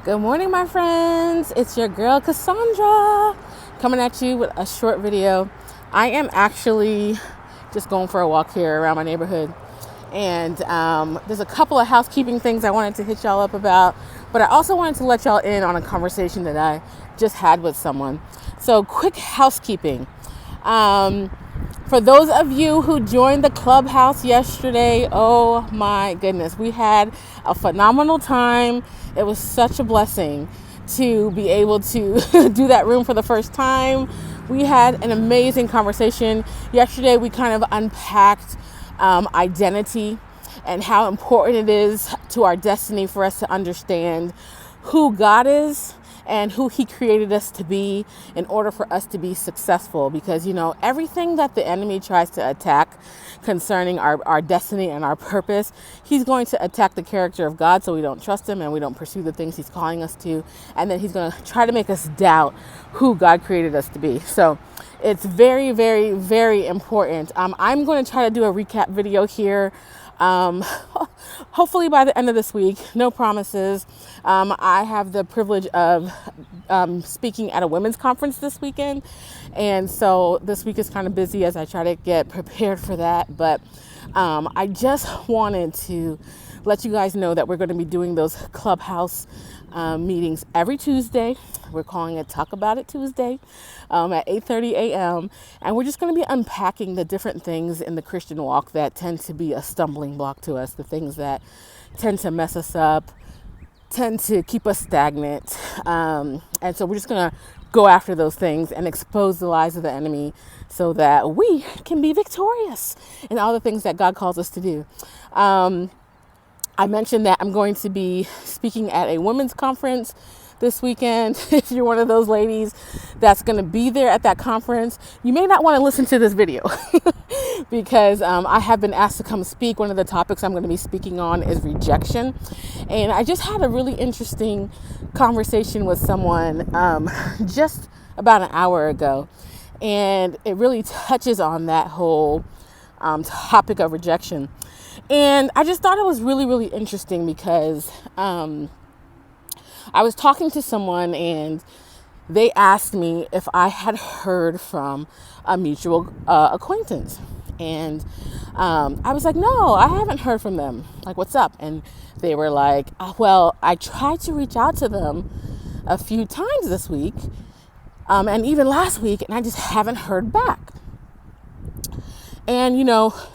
Good morning, my friends. It's your girl, Cassandra, coming at you with a short video. I am actually just going for a walk here around my neighborhood. And there's a couple of housekeeping things I wanted to hit y'all up about, but I also wanted to let y'all in on a conversation that I just had with someone. So quick housekeeping. For those of you who joined the Clubhouse yesterday, oh my goodness, we had a phenomenal time. It was such a blessing to be able to do that room for the first time. We had an amazing conversation. Yesterday, we kind of unpacked identity and how important it is to our destiny for us to understand who God is and who he created us to be in order for us to be successful. Because, everything that the enemy tries to attack concerning our destiny and our purpose, he's going to attack the character of God so we don't trust him and we don't pursue the things he's calling us to. And then he's going to try to make us doubt who God created us to be. So it's very, very, very important. I'm going to try to do a recap video here. Hopefully by the end of this week, no promises. I have the privilege of speaking at a women's conference this weekend. And so this week is kind of busy as I try to get prepared for that. But I just wanted to let you guys know that we're going to be doing those Clubhouse meetings every Tuesday. We're calling it Talk About It Tuesday at 8:30 a.m. And we're just going to be unpacking the different things in the Christian walk that tend to be a stumbling block to us, the things that tend to mess us up, tend to keep us stagnant. And so we're just going to go after those things and expose the lies of the enemy so that we can be victorious in all the things that God calls us to do. I mentioned that I'm going to be speaking at a women's conference this weekend. If you're one of those ladies that's going to be there at that conference, you may not want to listen to this video because I have been asked to come speak. One of the topics I'm going to be speaking on is rejection. And I just had a really interesting conversation with someone just about an hour ago. And it really touches on that whole topic of rejection. And I just thought it was really, really interesting because I was talking to someone and they asked me if I had heard from a mutual acquaintance. And I was like, no, I haven't heard from them. Like, what's up? And they were like, well, I tried to reach out to them a few times this week and even last week, and I just haven't heard back. And,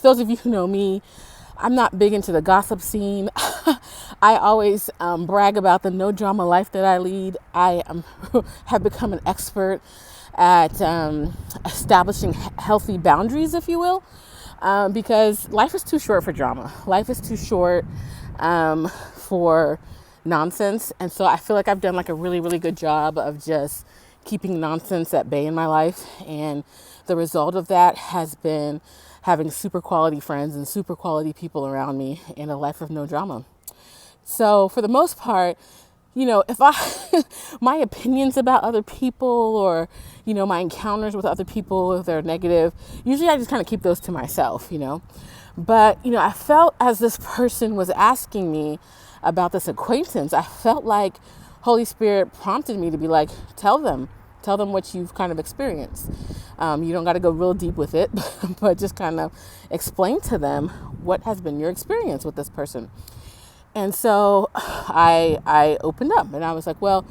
those of you who know me, I'm not big into the gossip scene. I always brag about the no drama life that I lead. I have become an expert at establishing healthy boundaries, if you will, because life is too short for drama. Life is too short for nonsense. And so I feel like I've done like a really, really good job of just keeping nonsense at bay in my life. And the result of that has been having super quality friends and super quality people around me in a life of no drama. So for the most part, if my opinions about other people or, my encounters with other people, if they're negative, usually I just kind of keep those to myself, But, I felt as this person was asking me about this acquaintance, I felt like Holy Spirit prompted me to be like, tell them what you've kind of experienced. You don't got to go real deep with it, but just kind of explain to them what has been your experience with this person. And so I opened up and I was like, well,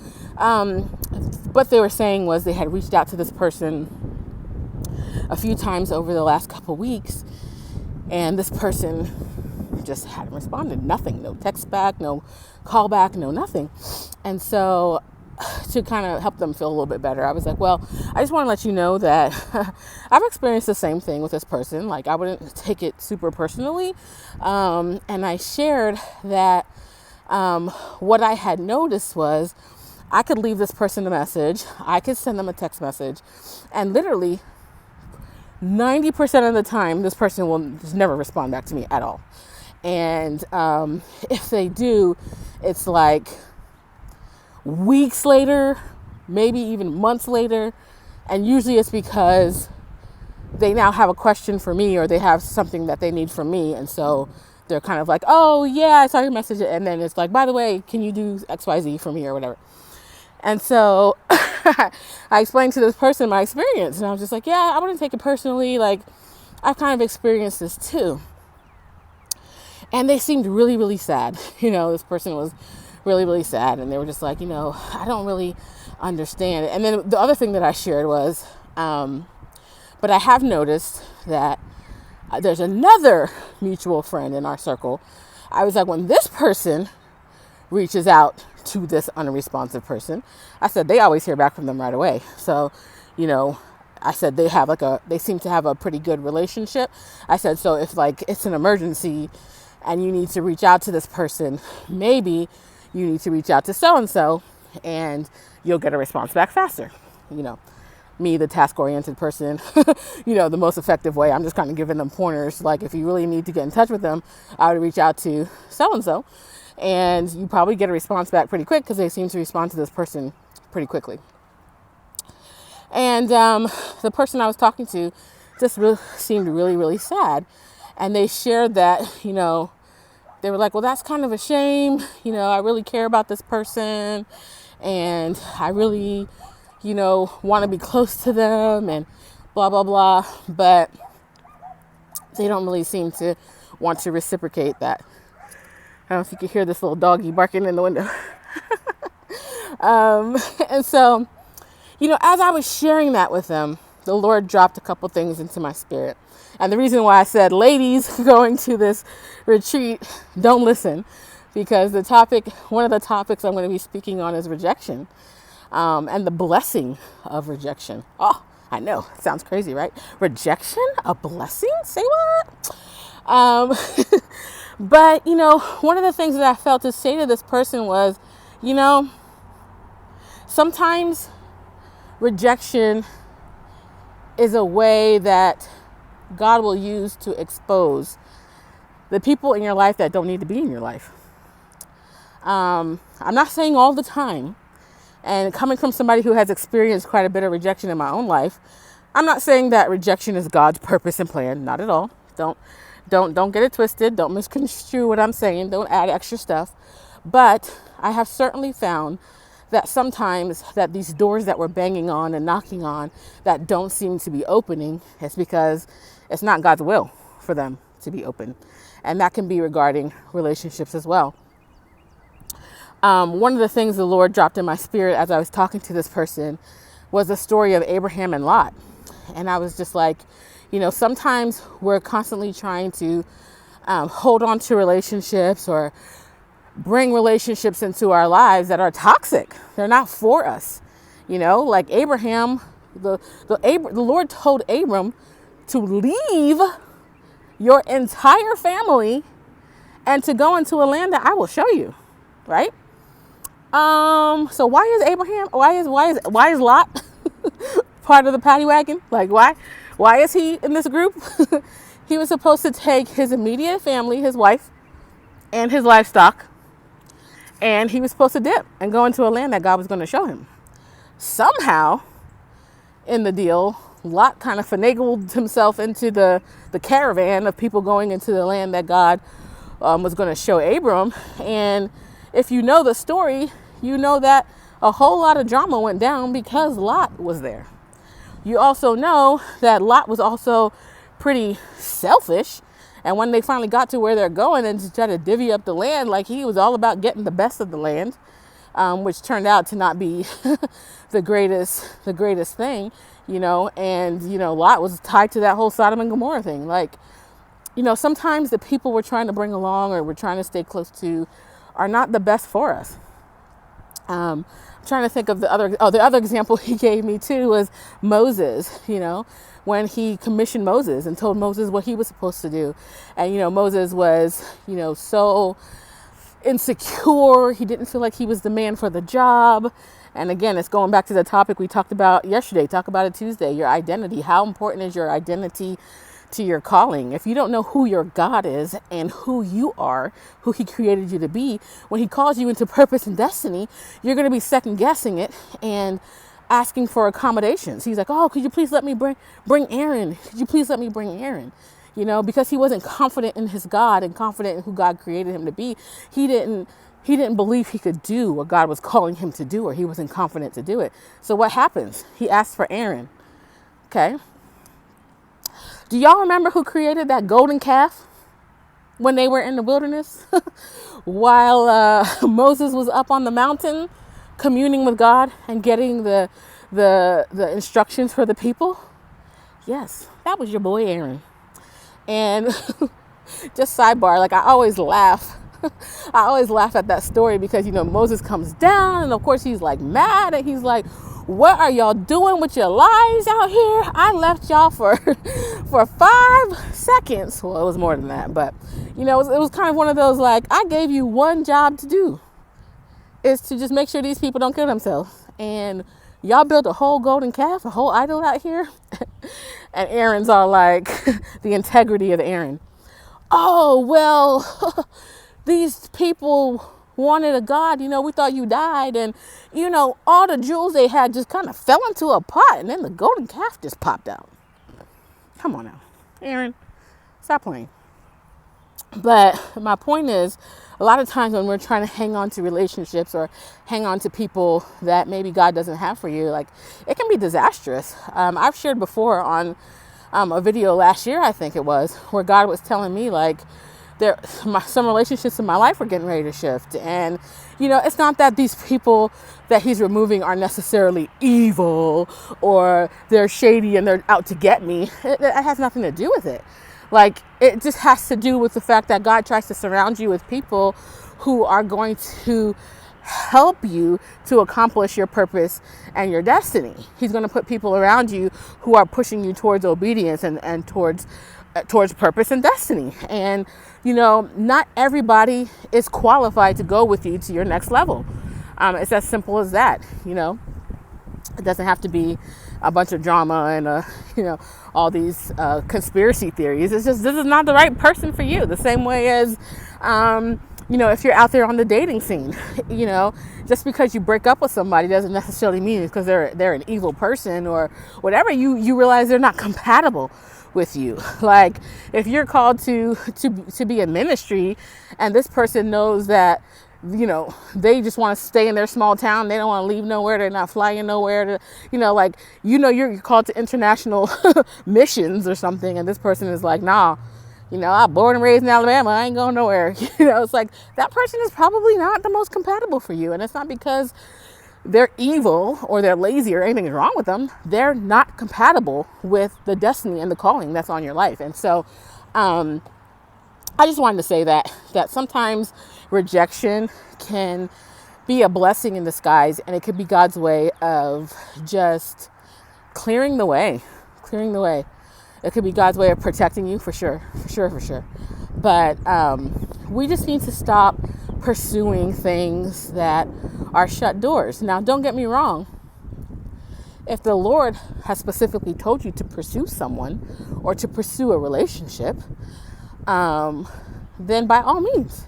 what they were saying was they had reached out to this person a few times over the last couple weeks, and this person just hadn't responded. Nothing, no text back, no call back, no nothing. And so to kind of help them feel a little bit better, I was like, well, I just want to let you know that I've experienced the same thing with this person. Like, I wouldn't take it super personally. And I shared that what I had noticed was I could leave this person a message. I could send them a text message. And literally 90% of the time, this person will just never respond back to me at all. And if they do, it's like weeks later, maybe even months later. And usually it's because they now have a question for me or they have something that they need from me. And so they're kind of like, oh yeah, I saw your message. And then it's like, by the way, can you do XYZ for me or whatever? And so I explained to this person my experience, and I was just like, yeah, I wouldn't take it personally. Like, I kind of experienced this too. And they seemed really, really sad. This person was really, really sad. And they were just like, I don't really understand it. And then the other thing that I shared was, but I have noticed that there's another mutual friend in our circle. I was like, when this person reaches out to this unresponsive person, I said, they always hear back from them right away. So, I said they seem to have a pretty good relationship. I said, so if like it's an emergency and you need to reach out to this person, maybe you need to reach out to so-and-so and you'll get a response back faster. Me, the task-oriented person, the most effective way, I'm just kind of giving them pointers. Like, if you really need to get in touch with them, I would reach out to so-and-so, and you probably get a response back pretty quick because they seem to respond to this person pretty quickly. And the person I was talking to just really seemed really, really sad. And they shared that, they were like, well, that's kind of a shame. I really care about this person, and I really want to be close to them and blah, blah, blah. But they don't really seem to want to reciprocate that. I don't know if you can hear this little doggy barking in the window. And so, as I was sharing that with them, the Lord dropped a couple things into my spirit. And the reason why I said, ladies going to this retreat, don't listen, because one of the topics I'm going to be speaking on is rejection. And the blessing of rejection. Oh, I know. It sounds crazy, right? Rejection? A blessing? Say what? But, one of the things that I felt to say to this person was, sometimes rejection is a way that God will use to expose the people in your life that don't need to be in your life. I'm not saying all the time. And coming from somebody who has experienced quite a bit of rejection in my own life, I'm not saying that rejection is God's purpose and plan. Not at all. Don't get it twisted. Don't misconstrue what I'm saying. Don't add extra stuff. But I have certainly found that sometimes that these doors that we're banging on and knocking on that don't seem to be opening, it's because it's not God's will for them to be open. And that can be regarding relationships as well. One of the things the Lord dropped in my spirit as I was talking to this person was the story of Abraham and Lot. And I was just like, sometimes we're constantly trying to hold on to relationships or bring relationships into our lives that are toxic. They're not for us. Like Abraham, the Lord told Abram to leave your entire family and to go into a land that I will show you, right? So why is Lot part of the paddy wagon? Like, why is he in this group? He was supposed to take his immediate family, his wife, and his livestock, and he was supposed to dip and go into a land that God was going to show him. Somehow, in the deal, Lot kind of finagled himself into the caravan of people going into the land that God was going to show Abram. And if you know the story, you know that a whole lot of drama went down because Lot was there. You also know that Lot was also pretty selfish. And when they finally got to where they're going and to try to divvy up the land, like, he was all about getting the best of the land, which turned out to not be the greatest thing, and, Lot was tied to that whole Sodom and Gomorrah thing. Like, sometimes the people we're trying to bring along or we're trying to stay close to are not the best for us. I'm trying to think of the other example he gave me too was Moses, when he commissioned Moses and told Moses what he was supposed to do. And, Moses was, so insecure. He didn't feel like he was the man for the job. And again, it's going back to the topic we talked about yesterday. Talk about it Tuesday, your identity. How important is your identity to your calling? If you don't know who your God is and who you are, who he created you to be, when he calls you into purpose and destiny, you're going to be second guessing it and asking for accommodations. He's like, oh, could you please let me bring Aaron? Could you please let me bring Aaron? because he wasn't confident in his God and confident in who God created him to be. He didn't believe he could do what God was calling him to do, or he wasn't confident to do it. So what happens? He asked for Aaron. Okay. Do y'all remember who created that golden calf when they were in the wilderness? While Moses was up on the mountain communing with God and getting the instructions for the people? Yes, that was your boy Aaron. And just sidebar, like I always laugh at that story because, Moses comes down and of course he's like mad and he's like, what are y'all doing with your lives out here? I left y'all for 5 seconds. Well, it was more than that, but it was kind of one of those, like, I gave you one job to do, is to just make sure these people don't kill themselves. And y'all built a whole golden calf, a whole idol out here. And Aaron's all like, the integrity of Aaron. Oh, well, these people wanted a God, we thought you died. And, all the jewels they had just kind of fell into a pot. And then the golden calf just popped out. Come on now, Aaron, stop playing. But my point is, a lot of times when we're trying to hang on to relationships or hang on to people that maybe God doesn't have for you, like, it can be disastrous. I've shared before on a video last year, I think it was, where God was telling me, like, some relationships in my life were getting ready to shift. And, it's not that these people that he's removing are necessarily evil or they're shady and they're out to get me. It has nothing to do with it. Like, it just has to do with the fact that God tries to surround you with people who are going to help you to accomplish your purpose and your destiny. He's going to put people around you who are pushing you towards obedience and towards purpose and destiny. And, not everybody is qualified to go with you to your next level. It's as simple as that. It doesn't have to be a bunch of drama and, all these conspiracy theories. It's just, this is not the right person for you. The same way as, if you're out there on the dating scene, just because you break up with somebody doesn't necessarily mean it's because they're an evil person or whatever. You realize they're not compatible with you. Like, if you're called to be in ministry and this person knows that, they just want to stay in their small town. They don't want to leave nowhere. They're not flying nowhere. You're called to international missions or something. And this person is like, nah, I'm born and raised in Alabama. I ain't going nowhere. It's like, that person is probably not the most compatible for you. And it's not because they're evil or they're lazy or anything is wrong with them. They're not compatible with the destiny and the calling that's on your life. And so, I just wanted to say that sometimes rejection can be a blessing in disguise, and it could be God's way of just clearing the way. It could be God's way of protecting you, for sure. But we just need to stop pursuing things that are shut doors. Now, don't get me wrong. If the Lord has specifically told you to pursue someone or to pursue a relationship, then by all means,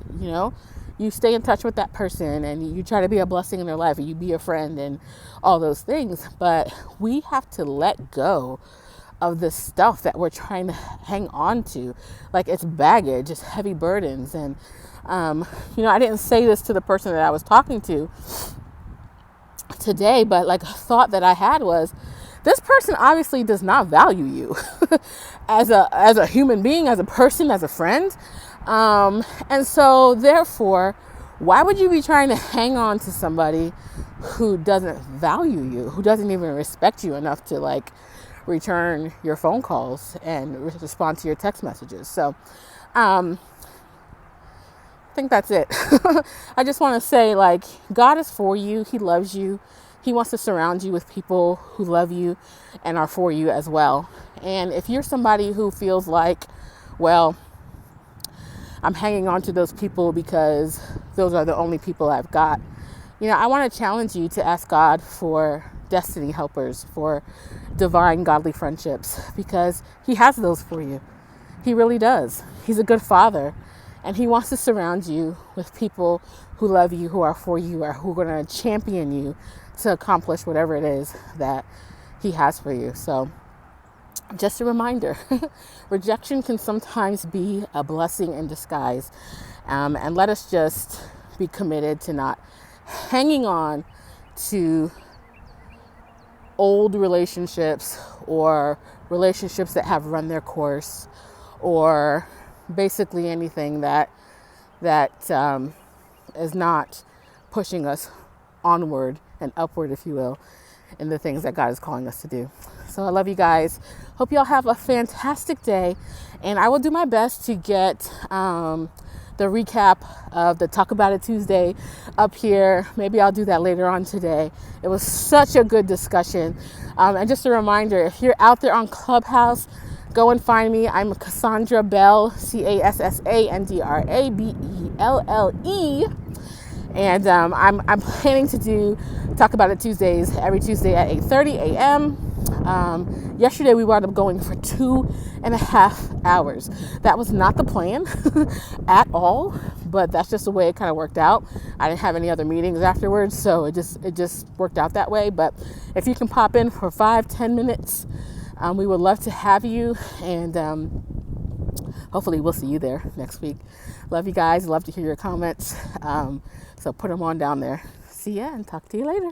you stay in touch with that person and you try to be a blessing in their life and you be a friend and all those things. But we have to let go of the stuff that we're trying to hang on to. Like, it's baggage, it's heavy burdens. And, I didn't say this to the person that I was talking to today, but like a thought that I had was, this person obviously does not value you as a human being, as a person, as a friend. And so therefore, why would you be trying to hang on to somebody who doesn't value you, who doesn't even respect you enough to like return your phone calls and respond to your text messages? So, I think that's it. I just want to say, like, God is for you. He loves you. He wants to surround you with people who love you and are for you as well. And if you're somebody who feels like, well, I'm hanging on to those people because those are the only people I've got, I want to challenge you to ask God for destiny helpers, for divine godly friendships, because He has those for you. He really does. He's a good Father. And He wants to surround you with people who love you, who are for you, or who are going to champion you to accomplish whatever it is that He has for you. So just a reminder, rejection can sometimes be a blessing in disguise. And let us just be committed to not hanging on to old relationships or relationships that have run their course, or basically anything that is not pushing us onward and upward, if you will, in the things that God is calling us to do. So I love you guys. Hope y'all have a fantastic day. And I will do my best to get the recap of the Talk About It Tuesday up here. Maybe I'll do that later on today. It was such a good discussion. And just a reminder, if you're out there on Clubhouse, go and find me. I'm Cassandra Bell, CASSANDRABELLE. And I'm planning to Talk About It Tuesdays every Tuesday at 8:30 a.m. Yesterday we wound up going for 2.5 hours. That was not the plan at all, but that's just the way it kind of worked out. I didn't have any other meetings afterwards, so it just worked out that way. But if you can pop in for 5-10 minutes, we would love to have you, and hopefully we'll see you there next week. Love you guys. Love to hear your comments. So put them on down there. See ya and talk to you later.